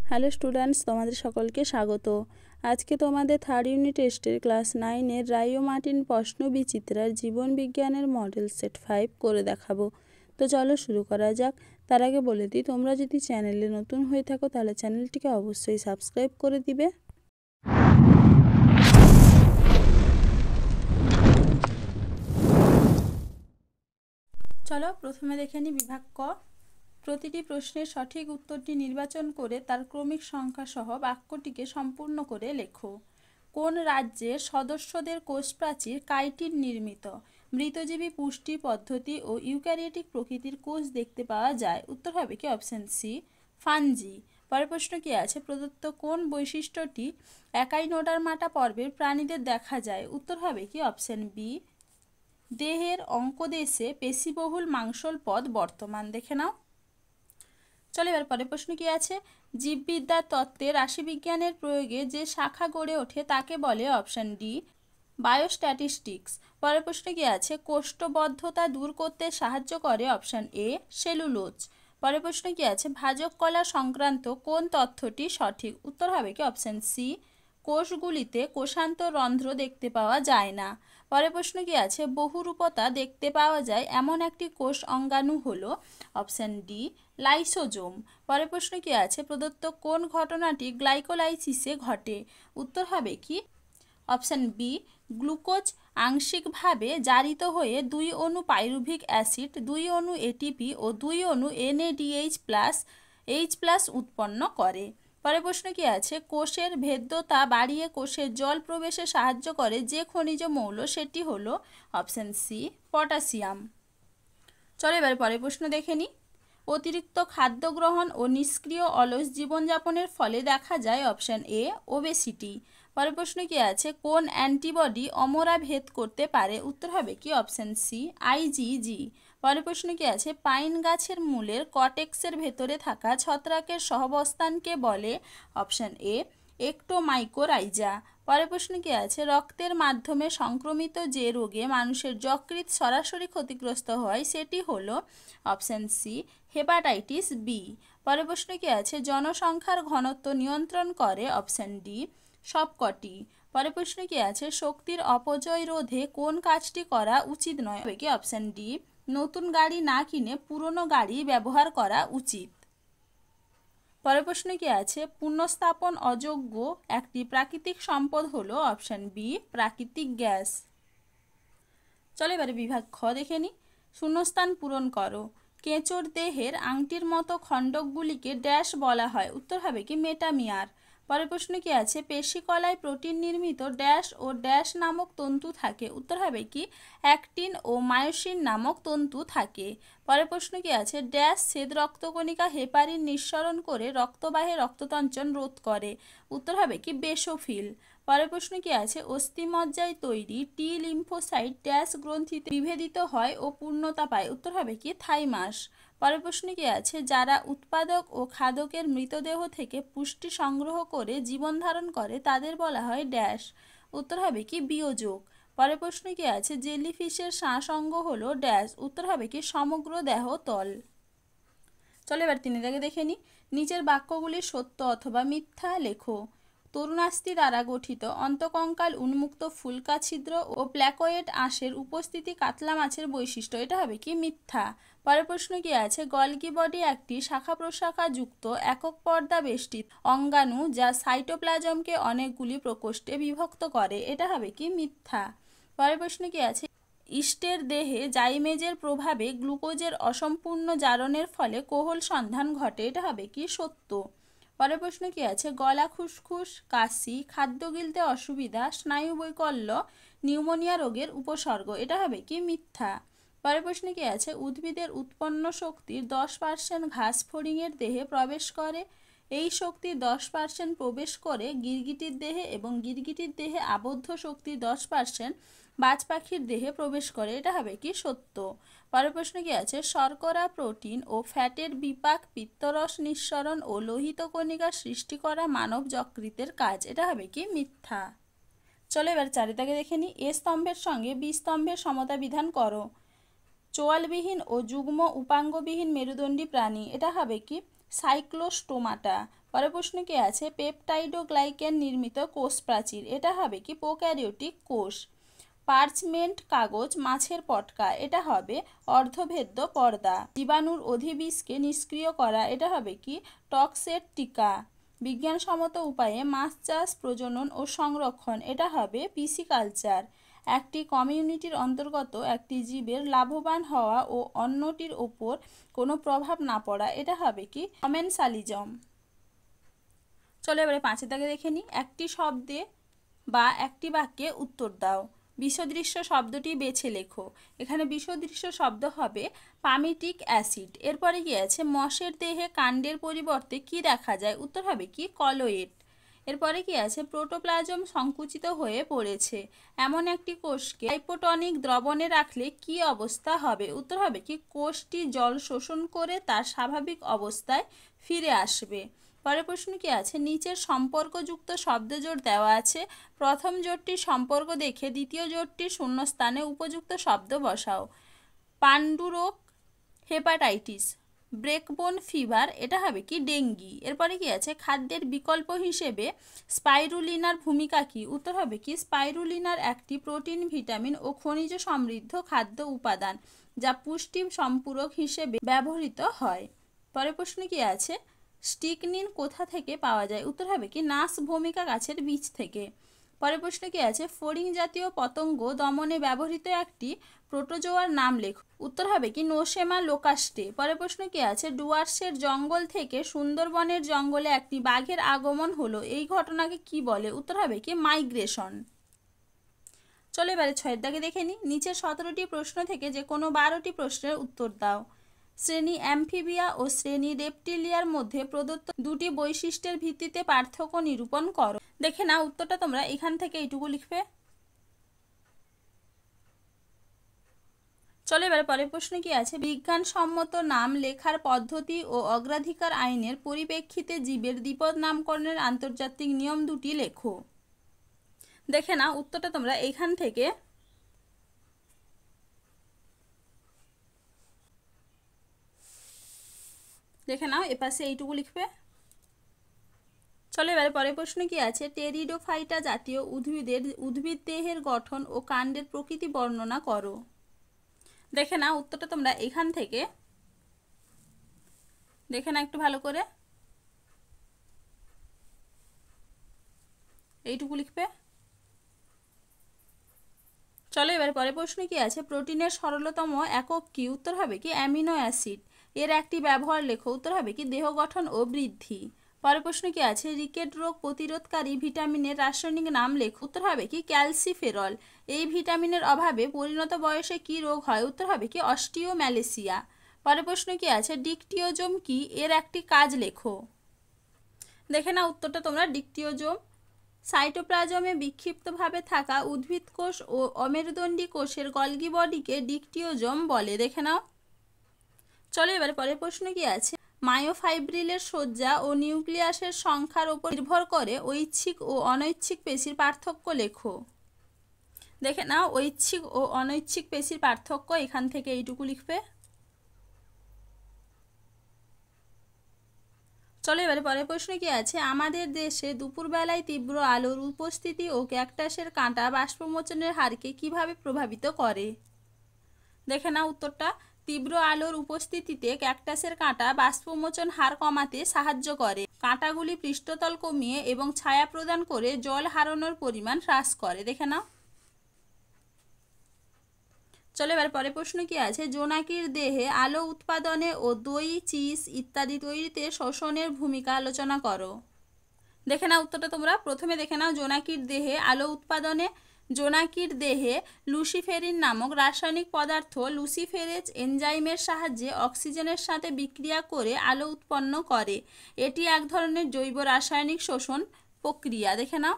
Hello students, তোমাদের সকলকে স্বাগত। আজকে তোমাদের থার্ড ইউনিট টেস্টের ক্লাস 9-এর রাইও মার্টিন প্রশ্ন বিচিত্রার জীবন বিজ্ঞানের মডেল সেট 5 করে দেখাবো। তো চলো শুরু করা যাক। তার আগে বলে দিই, তোমরা যদি চ্যানেলে নতুন হয়ে থাকো তাহলে চ্যানেলটিকে অবশ্যই সাবস্ক্রাইব করে দিবে। চলো প্রথমে দেখে নিই বিভাগ ক। প্রতিটি প্রশ্নের সঠিক উত্তরটি নির্বাচন করে তার ক্রমিক সংখ্যা সহ বাক্যটিকে সম্পূর্ণ করে লেখো। কোন রাজ্যের সদস্যদের কোষ প্রাচীর কাইটিন নির্মিত? মৃতজীবী পুষ্টি পদ্ধতি ও ইউক্যারিওটিক প্রকৃতির কোষ দেখতে পাওয়া যায়। উত্তর হবে কি? Option C, fungi. পরের প্রশ্ন কি আছে? প্রদত্ত কোন বৈশিষ্ট্যটি একাইনোডার্মাটা পর্বের প্রাণীদের দেখা যায়? উত্তর হবে কি? অপশন বি, দেহের অঙ্কদেশে পেশিবহুল মাংসল পদ বর্তমান। দেখে নাও। চলো এবার পরের প্রশ্ন কি আছে? জীববিদ্যার তত্ত্বে রাশিবিজ্ঞানের প্রয়োগে যে শাখা গড়ে ওঠে তাকে বলে? Option D, biostatistics. পরের প্রশ্ন কি আছে? কোষ্ঠবদ্ধতা দূর করতে সাহায্য করে? Option A, cellulose. পরের প্রশ্ন কি আছে? ভাজক কলা সংক্রান্ত কোন তথ্যটি সঠিক? উত্তর হবে কি? অপশন সি, কোষগুলিতে কোষান্তর রন্ধ্র দেখতে পাওয়া যায় না। পরের প্রশ্ন কি আছে? বহুরূপতা দেখতে পাওয়া যায় এমন একটি কোষ অঙ্গাণু হলো? Option D, lysosome. পরের প্রশ্ন কি আছে? প্রদত্ত কোন ঘটনাটি গ্লাইকোলাইসিসে ঘটে? উত্তর হবে কি? অপশন বি, গ্লুকোজ আংশিকভাবে জারিত হয়ে 2 অণু পাইরুভিক অ্যাসিড, 2 অণু এটিপি ও 2 অণু NADH+ উৎপন্ন করে। পরের প্রশ্ন কি আছে? কোষের ভেদ্যতা বাড়িয়ে কোষের জল প্রবেশে সাহায্য করে যে খনিজ মৌল সেটি হলো? Option C, potassium. চলো এবার পরের প্রশ্ন দেখে নিই। অতিরিক্ত খাদ্য গ্রহণ ও নিষ্ক্রিয় অলস জীবনযাপনের ফলে দেখা যায়? Option A, obesity. পরের প্রশ্ন কি আছে? কোন অ্যান্টিবডি অমরা ভেদ করতে পারে? উত্তর হবে কি? Option C, IgG. পরের প্রশ্ন কি আছে? পাইন গাছের মূলের কটেক্সের ভেতরে থাকা ছত্রাকের সহাবস্থানকে বলে? Option A, ectomycorrhiza. পরের প্রশ্ন কি আছে? রক্তের মাধ্যমে সংক্রমিত যে রোগে মানুষের যকৃৎ সরাসরি ক্ষতিগ্রস্ত হয় সেটি হলো? Option C, hepatitis B. পরের প্রশ্ন কি আছে? জনসংখ্যার ঘনত্ব নিয়ন্ত্রণ করে? অপশন ডি, সবকটি। পরের প্রশ্ন কি আছে? শক্তির অপচয় রোধে কোন কাজটি করা উচিত নয়? হবে কি? অপশন ডি, নতুন গাড়ি না কিনে পুরনো গাড়ি ব্যবহার করা উচিত। পরের প্রশ্ন কি আছে? পুনঃস্থাপন অযোগ্য একটি প্রাকৃতিক সম্পদ হলো? অপশন বি, প্রাকৃতিক গ্যাস। চলো এবারে বিভাগ খ দেখে নিই। শূন্যস্থান পূরণ করো। কেঁচোর দেহের আংটির মতো খণ্ডকগুলিকে ড্যাশ বলা হয়? উত্তর হবে কি? মেটামিয়ার। পরের প্রশ্ন কি আছে? পেশিকলায় প্রোটিন নির্মিত ড্যাশ ও ড্যাশ নামক তন্তু থাকে? উত্তর হবে কি? অ্যাক্টিন ও মায়োসিন নামক তন্তু থাকে। পরের প্রশ্ন কি আছে? ড্যাশ শ্বেত রক্তকণিকা হেপারিন নিঃসরণ করে রক্তবাহে রক্ততঞ্চন রোধ করে? উত্তর হবে কি? বেসোফিল। পরের প্রশ্ন কি আছে? অস্থিমজ্জায় তৈরি টি লিম্ফোসাইট ড্যাশ গ্রন্থিতে বিভেদিত হয় ও পূর্ণতা পায়? উত্তর হবে কি? থাইমাস। পরের প্রশ্ন কি আছে? যারা উৎপাদক ও খাদকের মৃতদেহ থেকে পুষ্টি সংগ্রহ করে জীবন ধারণ করে তাদের বলা হয় ড্যাশ? উত্তর হবে কি? বিয়োজক। পরের প্রশ্ন কি আছে? জেলিফিশের শ্বাস অঙ্গ হলো ড্যাশ? উত্তর হবে কি? সমগ্র দেহ তল। চলো এবার 3 দাগে দেখে নিই। নিচের বাক্যগুলি সত্য অথবা মিথ্যা লেখো। তরুণাস্থি দ্বারা গঠিত অন্তকঙ্কাল উন্মুক্ত ফুলকা ছিদ্র ও প্ল্যাকয়েড আঁশের উপস্থিতি কাতলা মাছের বৈশিষ্ট্য। এটা হবে কি? মিথ্যা। পরের প্রশ্ন কি আছে? গলগি বডি একটি শাখা প্রশাখা যুক্ত একক পর্দা বেষ্টিত অঙ্গাণু যা সাইটোপ্লাজমকে অনেকগুলি প্রকোষ্ঠে বিভক্ত করে। এটা হবে কি? মিথ্যা। পরের প্রশ্ন কি আছে? ইস্টের দেহে জাইমেজের প্রভাবে গ্লুকোজের অসম্পূর্ণ জারণের ফলে কোহল সন্ধান ঘটে। এটা হবে কি? সত্য। পরের প্রশ্ন কি আছে? গলা খুসখুস, কাশি, খাদ্য গিলতে অসুবিধা, স্নায়ু বৈকল্য নিউমোনিয়া রোগের উপসর্গ। এটা হবে কি? মিথ্যা। পরের প্রশ্ন কি আছে? উদ্ভিদের উৎপন্ন শক্তির 10% ঘাস ফড়িংয়ের দেহে প্রবেশ করে। এই শক্তির 10% প্রবেশ করে গিরগিটির দেহে এবং গিরগিটির দেহে আবদ্ধ শক্তির 10% বাজ পাখির দেহে প্রবেশ করে। এটা হবে কি? সত্য। পরের প্রশ্ন কি আছে? শর্করা, প্রোটিন ও ফ্যাটের বিপাক, পিত্তরস নিঃসরণ ও লোহিত কণিকা সৃষ্টি করা মানব যকৃতের কাজ। এটা হবে কি? মিথ্যা। চলো এবার 4 দাগে দেখে নিই। এ স্তম্ভের সঙ্গে বি স্তম্ভের সমতা বিধান করো। চোয়ালবিহীন ও যুগ্ম উপাঙ্গবিহীন মেরুদণ্ডী প্রাণী। এটা হবে কি? সাইক্লোস্টোমাটা। পরের প্রশ্ন কি আছে, পেপটাইডোগ্লাইকেন নির্মিত কোষ প্রাচীর, এটা হবে কি প্রোক্যারিওটিক কোষ। পার্চমেন্ট কাগজ, মাছের পটকা, এটা হবে অর্ধভেদ্য পর্দা। জীবাণুর অধিবিষকে নিষ্ক্রিয় করা, এটা হবে কি টক্সের টিকা। বিজ্ঞানসম্মত উপায়ে মাছ চাষ, প্রজনন ও সংরক্ষণ, এটা হবে পিসিকালচার। একটি কমিউনিটির অন্তর্গত একটি জীবের লাভবান হওয়া ও অন্যটির ওপর কোনো প্রভাব না পড়া, এটা হবে কি কমেনসালিজম। চলো এবারে 5 দাগে দেখে নিই। একটি শব্দে বা একটি বাক্যে উত্তর দাও। বিষদৃশ্য শব্দটি বেছে লেখো। এখানে বিষদৃশ্য শব্দ হবে পামিটিক অ্যাসিড। এরপরে কি আছে, মশের দেহে কাণ্ডের পরিবর্তে কি দেখা যায়, উত্তর হবে কি কলয়েড। এরপরে কি আছে, প্রোটোপ্লাজম সংকুচিত হয়ে পড়েছে। এমন একটি কোষকে হাইপোটনিক দ্রবণে রাখলে কি অবস্থা হবে, উত্তর হবে কি কোষটি জল শোষণ করে তার স্বাভাবিক অবস্থায় ফিরে আসবে। পরের প্রশ্ন কি আছে, নিচের সম্পর্কযুক্ত শব্দজোড় দেওয়া আছে। প্রথম জোড়টির সম্পর্ক দেখে দ্বিতীয় জোড়টির শূন্যস্থানে উপযুক্ত শব্দ বসাও। পাণ্ডুরোগ, হেপাটাইটিস। ব্রেকবোন ফিভার, এটা হবে কি ডেঙ্গি। এরপরে কি আছে, খাদ্যের বিকল্প হিসেবে স্পাইরুলিনার ভূমিকা কি, উত্তর হবে কি স্পাইরুলিনার একটি প্রোটিন, ভিটামিন ও খনিজ সমৃদ্ধ খাদ্য উপাদান যা পুষ্টি সম্পূরক হিসেবে ব্যবহৃত হয়। পরের প্রশ্ন কি আছে, স্টিকনিন কোথা থেকে পাওয়া যায়, উত্তর হবে কি নাস ভূমিকা গাছের বীজ থেকে। পরের প্রশ্ন কি আছে, ফড়িং জাতীয় পতঙ্গ দমনে ব্যবহৃত একটি প্রোটোজোয়ার নাম লেখো, উত্তর হবে কি নোসেমা লোকাস্টে। পরের প্রশ্ন কি আছে, ডুয়ার্সের জঙ্গল থেকে সুন্দরবনের জঙ্গলে একটি বাঘের আগমন হলো, এই ঘটনাকে কি বলে, উত্তর হবে কি মাইগ্রেশন। চলো এবারে 6 দাগে দেখে নিই। নিচের 17টি প্রশ্ন থেকে যে কোনো 12টি প্রশ্নের উত্তর দাও। শ্রেণী অ্যামফিবিয়া ও শ্রেণী রেপটিলিয়ার মধ্যে প্রদত্ত দুটি বৈশিষ্ট্যের ভিত্তিতে পার্থক্য নিরূপণ করো। দেখে না উত্তরটা তোমরা এখান থেকে এইটুকু লিখবে। চলো এবার পরের প্রশ্ন কি আছে, বিজ্ঞানসম্মত নাম লেখার পদ্ধতি ও অগ্রাধিকার আইনের পরিপ্রেক্ষিতে জীবের দ্বিপদ নামকরণের আন্তর্জাতিক নিয়ম দুটি লেখো। দেখে না উত্তরটা তোমরা এখান থেকে দেখে নাও, এপাশে এইটুকু লিখবে। চলো এবারে পরের প্রশ্ন কি আছে, টেরিডোফাইটা জাতীয় উদ্ভিদ দেহের গঠন ও কাণ্ডের প্রকৃতি বর্ণনা করো। দেখে না উত্তরটা তোমরা এখান থেকে দেখে না একটু ভালো করে, এইটুকু লিখবে। চলো এবার পরের প্রশ্ন কি আছে, প্রোটিনের সরলতম একক কি, উত্তর হবে কি অ্যামিনো অ্যাসিড। এর একটি ব্যবহার লেখো, উত্তর হবে কি দেহ গঠন ও বৃদ্ধি। পরের প্রশ্ন কি আছে, রিকেট রোগ প্রতিরোধকারী ভিটামিনের রাসায়নিক নাম লেখো, উত্তর হবে কি ক্যালসিফেরল। এই ভিটামিনের অভাবে পরিণত বয়সে কি রোগ হয়, উত্তর হবে কি অস্টিওম্যালেসিয়া। পরের প্রশ্ন কি আছে, ডিকটিওজোম কি, এর একটি কাজ লেখো। দেখে না উত্তরটা তোমরা, ডিকটিওজোম সাইটোপ্লাজমে বিক্ষিপ্তভাবে থাকা উদ্ভিদ কোষ ও অমেরুদণ্ডী কোষের গলগি বডিকে ডিকটিওজোম বলে। দেখে নাও। চলো এবারে পরের প্রশ্ন কি আছে, মায়োফাইব্রিলের সজ্জা ও নিউক্লিয়াসের সংখ্যার উপর নির্ভর করে ঐচ্ছিক ও অনৈচ্ছিক পেশির পার্থক্য লেখো। দেখে নাও ঐচ্ছিক ও অনৈচ্ছিক পেশির পার্থক্য এখান থেকে এইটুকু লিখবে। চলো এবারে পরের প্রশ্ন কি আছে, আমাদের দেশে দুপুরবেলায় তীব্র আলোর উপস্থিতি ও ক্যাকটাসের কাঁটা বাষ্পমোচনের হারকে কিভাবে প্রভাবিত করে। দেখে না উত্তরটা, তীব্র আলোর উপস্থিতিতে ক্যাকটাসের কাঁটা বাষ্পমোচন হার কমাতে সাহায্য করে। কাঁটাগুলি পৃষ্ঠতল কমিয়ে এবং ছায়া প্রদান করে জল হারানোর পরিমাণ হ্রাস করে। দেখে নাও। চলো এবার পরের প্রশ্ন কি আছে, জোনাকির দেহে আলো উৎপাদনে ও দই, চিজ ইত্যাদি তৈরিতে শোষণের ভূমিকা আলোচনা করো। দেখে নাও উত্তরটা তোমরা প্রথমে দেখে নাও, জোনাকির দেহে আলো উৎপাদনে জোনাকির দেহে লুসিফেরিন নামক রাসায়নিক পদার্থ লুসিফেরেজ এনজাইমের সাহায্যে অক্সিজেনের সাথে বিক্রিয়া করে আলো উৎপন্ন করে। এটি এক ধরনের জৈব রাসায়নিক শোষণ প্রক্রিয়া। দেখে নাও।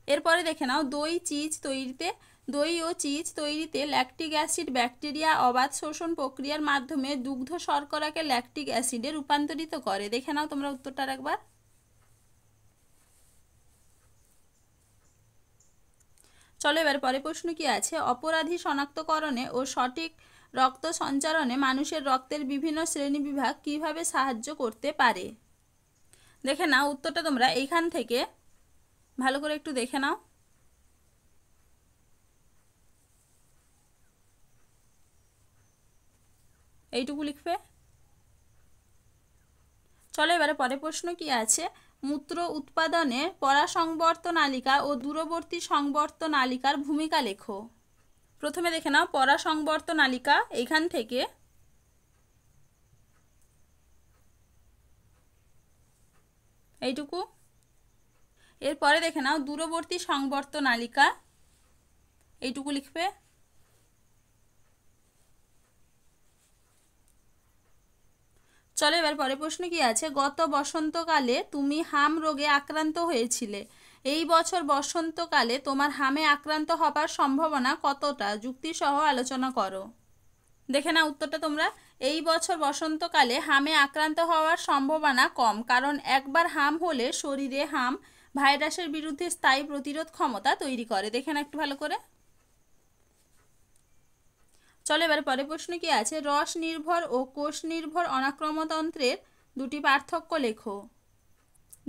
এরপরে দেখে নাও, দই ও চিজ তৈরিতে ল্যাকটিক অ্যাসিড ব্যাকটেরিয়া অবাধ শোষণ প্রক্রিয়ার মাধ্যমে দুগ্ধ শর্করাকে ল্যাকটিক অ্যাসিডে রূপান্তরিত করে। দেখে নাও তোমরা উত্তরটা একবার। চলো এবার পরের প্রশ্ন কি আছে, অপরাধী শনাক্তকরণে ও সঠিক রক্ত সঞ্চারণে মানুষের রক্তের বিভিন্ন শ্রেণীবিভাগ কিভাবে সাহায্য করতে পারে। দেখে নাও উত্তরটা তোমরা এইখান থেকে ভালো করে একটু দেখে নাও। এইটুকু লিখবে। চলো এবারে পরের প্রশ্ন কি আছে, মূত্র উৎপাদনে পরাসংবর্ত নালিকা ও দূরবর্তী সংবর্ত নালিকার ভূমিকা লেখো। প্রথমে দেখে নাও পরাসংবর্ত নালিকা এইখান থেকে এইটুকু। এরপরে দেখে নাও দূরবর্তী সংবর্ত নালিকা, এইটুকু লিখবে। চলো এবার পরের প্রশ্ন কি আছে, গত বসন্তকালে তুমি হাম রোগে আক্রান্ত হয়েছিলে, এই বছর বসন্তকালে তোমার হামে আক্রান্ত হবার সম্ভাবনা কতটা, যুক্তিসহ আলোচনা করো। দেখে না উত্তরটা তোমরা, এই বছর বসন্তকালে হামে আক্রান্ত হওয়ার সম্ভাবনা কম, কারণ একবার হাম হলে শরীরে হাম ভাইরাসের বিরুদ্ধে স্থায়ী প্রতিরোধ ক্ষমতা তৈরি করে। দেখে না একটু ভালো করে। চলো এবারে পরের প্রশ্ন কি আছে, রস নির্ভর ও কোষ নির্ভর অনাক্রমতন্ত্রের দুটি পার্থক্য লেখো।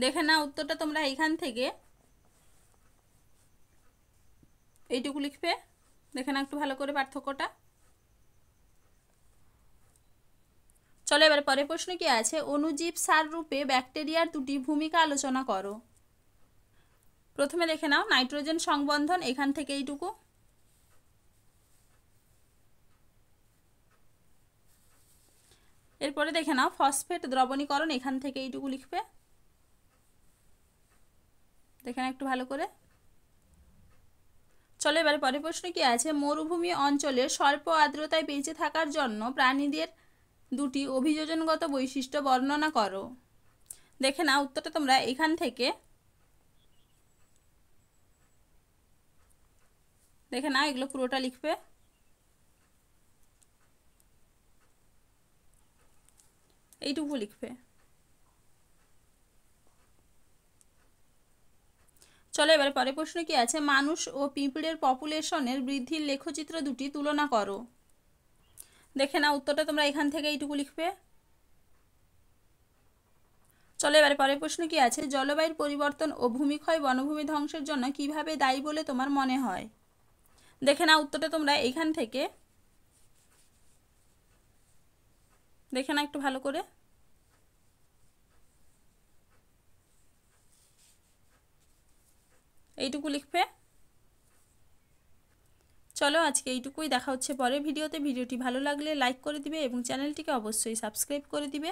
দেখে না উত্তরটা তোমরা এখান থেকে এইটুকু লিখবে। দেখে না একটু ভালো করে পার্থক্যটা। চলো এবারে পরের প্রশ্ন কি আছে, অণুজীব সার রূপে ব্যাকটেরিয়ার দুটি ভূমিকা আলোচনা করো। প্রথমে দেখে নাও নাইট্রোজেন সংবন্ধন, এখান থেকে এইটুকু। এরপরে দেখে নাও ফসফেট দ্রবণীকরণ, এখান থেকে এইটুকু লিখবে। দেখে নাও একটু ভালো করে। চলো এবারে পরের প্রশ্ন কি আছে, মরুভূমি অঞ্চলের স্বল্প আর্দ্রতায় বেঁচে থাকার জন্য প্রাণীদের দুটি অভিযোজনগত বৈশিষ্ট্য বর্ণনা করো। দেখে নাও উত্তরটা তোমরা এখান থেকে দেখে নাও, এগুলো পুরোটা লিখবে। এইটুকু লিখবে। চলো এবারে পরের প্রশ্ন কি আছে, মানুষ ও পিঁপড়ের পপুলেশনের বৃদ্ধির লেখচিত্র দুটি তুলনা করো। দেখে নাও উত্তরটা তোমরা এখান থেকে এইটুকু লিখবে। চলো এবারে পরের প্রশ্ন কি আছে, জলবায়ুর পরিবর্তন ও ভূমিক্ষয় বনভূমি ধ্বংসের জন্য কিভাবে দায়ী বলে তোমার মনে হয়। দেখে নাও উত্তরটা তোমরা এখান থেকে দেখে নাও একটু ভালো করে। এইটুকু লিখবে। চলো আজকে এইটুকুই, দেখা হচ্ছে পরের ভিডিওতে। ভিডিওটি ভালো লাগলে লাইক করে দিবে এবং চ্যানেলটিকে অবশ্যই সাবস্ক্রাইব করে দিবে।